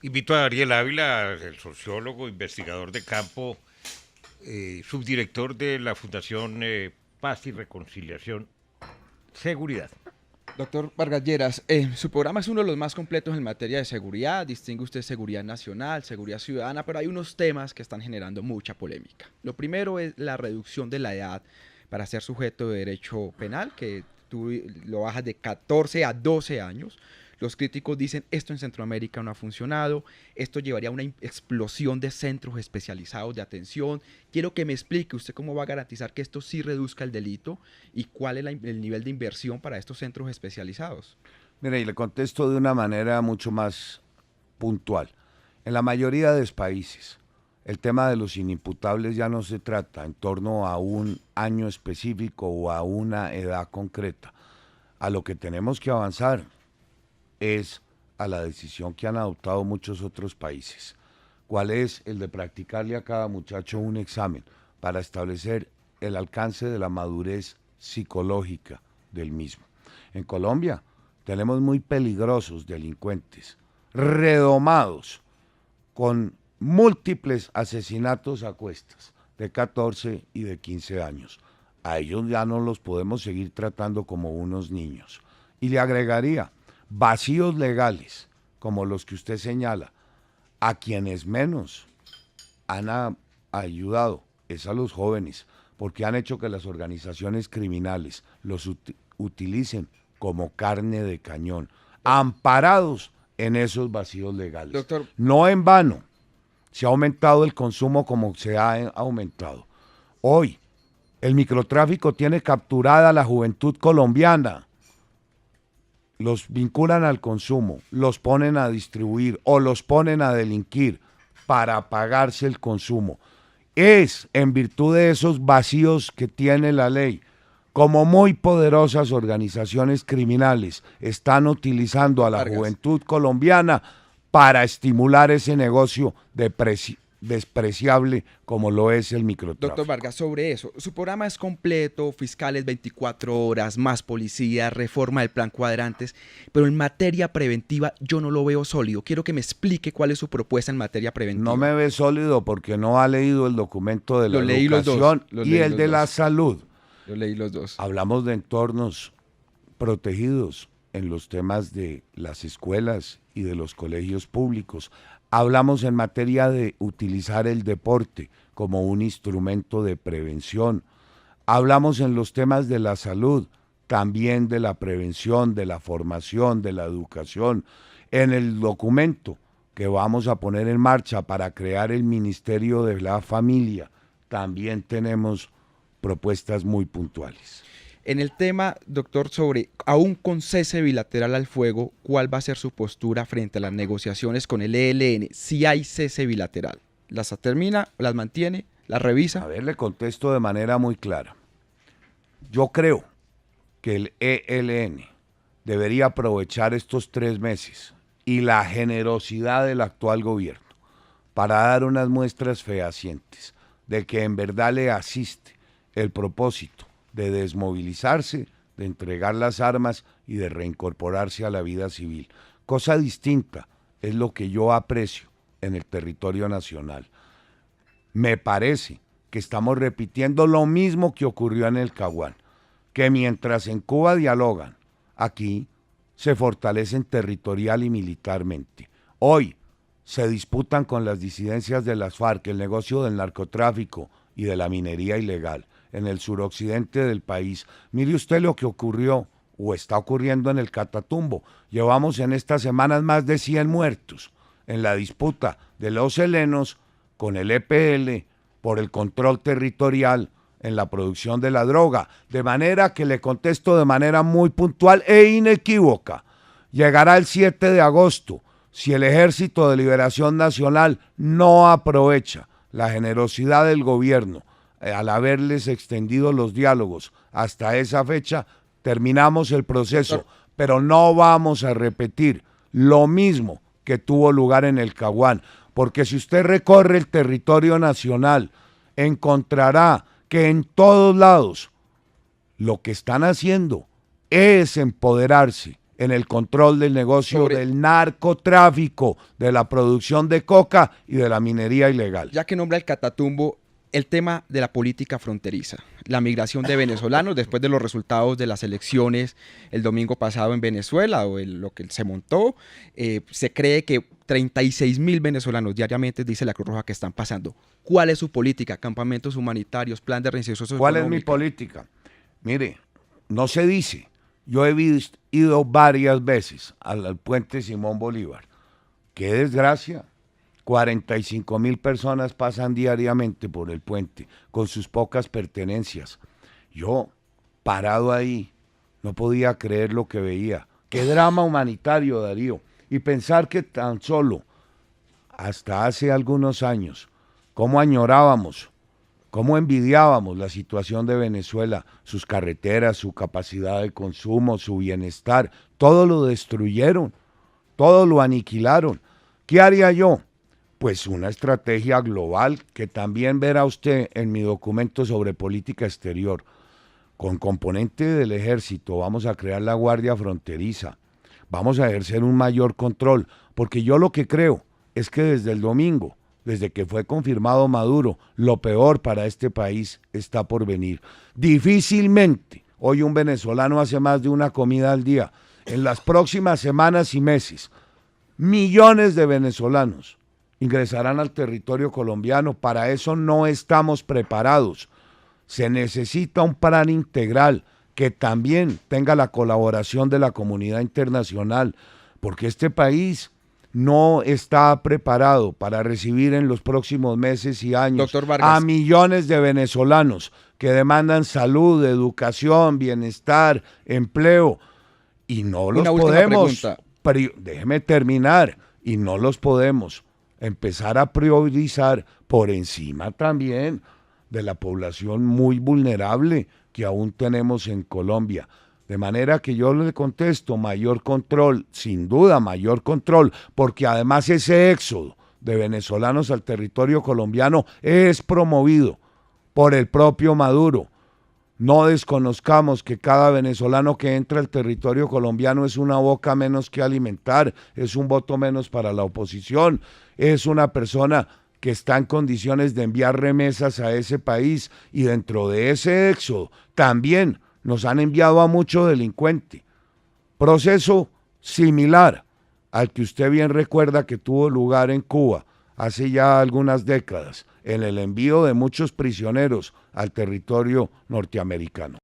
Invito a Ariel Ávila, el sociólogo, investigador de campo, subdirector de la Fundación Paz y Reconciliación Seguridad. Doctor Vargas Lleras, su programa es uno de los más completos en materia de seguridad. Distingue usted seguridad nacional, seguridad ciudadana, pero hay unos temas que están generando mucha polémica. Lo primero es la reducción de la edad para ser sujeto de derecho penal, que tú lo bajas de 14 a 12 años. Los críticos dicen esto en Centroamérica no ha funcionado, esto llevaría a una explosión de centros especializados de atención. Quiero que me explique usted cómo va a garantizar que esto sí reduzca el delito y cuál es el nivel de inversión para estos centros especializados. Mire, y le contesto de una manera mucho más puntual. En la mayoría de los países, el tema de los inimputables ya no se trata en torno a un año específico o a una edad concreta. A lo que tenemos que avanzar es a la decisión que han adoptado muchos otros países. ¿Cuál es el de practicarle a cada muchacho un examen para establecer el alcance de la madurez psicológica del mismo? En Colombia tenemos muy peligrosos delincuentes, redomados, con múltiples asesinatos a cuestas, de 14 y de 15 años. A ellos ya no los podemos seguir tratando como unos niños. Y le agregaría vacíos legales, como los que usted señala, a quienes menos han ayudado es a los jóvenes, porque han hecho que las organizaciones criminales los utilicen como carne de cañón, amparados en esos vacíos legales. Doctor, No en vano se ha aumentado el consumo como se ha aumentado. Hoy, el microtráfico tiene capturada a la juventud colombiana. Los vinculan al consumo, los ponen a distribuir o los ponen a delinquir para pagarse el consumo. Es en virtud de esos vacíos que tiene la ley, como muy poderosas organizaciones criminales están utilizando a la Vargas. juventud colombiana para estimular ese negocio despreciable como lo es el microtráfico. Doctor Vargas, sobre eso, su programa es completo, fiscales 24 horas, más policía, reforma del plan cuadrantes, pero en materia preventiva yo no lo veo sólido. Quiero que me explique cuál es su propuesta en materia preventiva. No me ve sólido porque no ha leído el documento de la leí los dos, educación los y leí el los de la dos. salud. Yo leí los dos. Hablamos de entornos protegidos en los temas de las escuelas y de los colegios públicos. Hablamos en materia de utilizar el deporte como un instrumento de prevención. Hablamos en los temas de la salud, también de la prevención, de la formación, de la educación. En el documento que vamos a poner en marcha para crear el Ministerio de la Familia, también tenemos propuestas muy puntuales. En el tema, doctor, sobre aún con cese bilateral al fuego, ¿cuál va a ser su postura frente a las negociaciones con el ELN? Si hay cese bilateral, ¿las termina, las mantiene, las revisa? A ver, le contesto de manera muy clara. Yo creo que el ELN debería aprovechar estos 3 meses y la generosidad del actual gobierno para dar unas muestras fehacientes de que en verdad le asiste el propósito de desmovilizarse, de entregar las armas y de reincorporarse a la vida civil. Cosa distinta es lo que yo aprecio en el territorio nacional. Me parece que estamos repitiendo lo mismo que ocurrió en el Caguán, que mientras en Cuba dialogan, aquí se fortalecen territorial y militarmente. Hoy se disputan con las disidencias de las FARC el negocio del narcotráfico y de la minería ilegal en el suroccidente del país. Mire usted lo que ocurrió o está ocurriendo en el Catatumbo. Llevamos en estas semanas más de 100 muertos en la disputa de los helenos con el EPL por el control territorial en la producción de la droga. De manera que le contesto de manera muy puntual e inequívoca. Llegará el 7 de agosto si el Ejército de Liberación Nacional no aprovecha la generosidad del gobierno al haberles extendido los diálogos hasta esa fecha, terminamos el proceso, pero no vamos a repetir lo mismo que tuvo lugar en el Caguán, porque si usted recorre el territorio nacional, encontrará que en todos lados lo que están haciendo es empoderarse en el control del negocio Sobre- del narcotráfico, de la producción de coca y de la minería ilegal. Ya que nombra el Catatumbo, el tema de la política fronteriza, la migración de venezolanos después de los resultados de las elecciones el domingo pasado en Venezuela o lo que se montó, se cree que 36.000 venezolanos diariamente, dice la Cruz Roja, que están pasando. ¿Cuál es su política? Campamentos humanitarios, plan de reinserción ¿Cuál es mi socioeconómica. política? Mire, no se dice. Yo he ido varias veces al puente Simón Bolívar. Qué desgracia. 45.000 personas pasan diariamente por el puente con sus pocas pertenencias. Yo, parado ahí, no podía creer lo que veía. Qué drama humanitario, Darío. Y pensar que tan solo hasta hace algunos años, cómo añorábamos, cómo envidiábamos la situación de Venezuela, sus carreteras, su capacidad de consumo, su bienestar, todo lo destruyeron, todo lo aniquilaron. ¿Qué haría yo? Pues una estrategia global que también verá usted en mi documento sobre política exterior. Con componente del ejército vamos a crear la Guardia Fronteriza, vamos a ejercer un mayor control, porque yo lo que creo es que desde el domingo, desde que fue confirmado Maduro, lo peor para este país está por venir. Difícilmente hoy un venezolano hace más de una comida al día. En las próximas semanas y meses, millones de venezolanos ingresarán al territorio colombiano. Para eso no estamos preparados. Se necesita un plan integral que también tenga la colaboración de la comunidad internacional, porque este país no está preparado para recibir en los próximos meses y años Doctor Vargas. a millones de venezolanos que demandan salud, educación, bienestar, empleo, y no los Una última podemos, pregunta. déjeme terminar, y no los podemos empezar a priorizar por encima también de la población muy vulnerable que aún tenemos en Colombia. De manera que yo le contesto, mayor control, sin duda mayor control, porque además ese éxodo de venezolanos al territorio colombiano es promovido por el propio Maduro. No desconozcamos que cada venezolano que entra al territorio colombiano es una boca menos que alimentar, es un voto menos para la oposición, es una persona que está en condiciones de enviar remesas a ese país, y dentro de ese éxodo también nos han enviado a mucho delincuente. Proceso similar al que usted bien recuerda que tuvo lugar en Cuba hace ya algunas décadas, en el envío de muchos prisioneros al territorio norteamericano.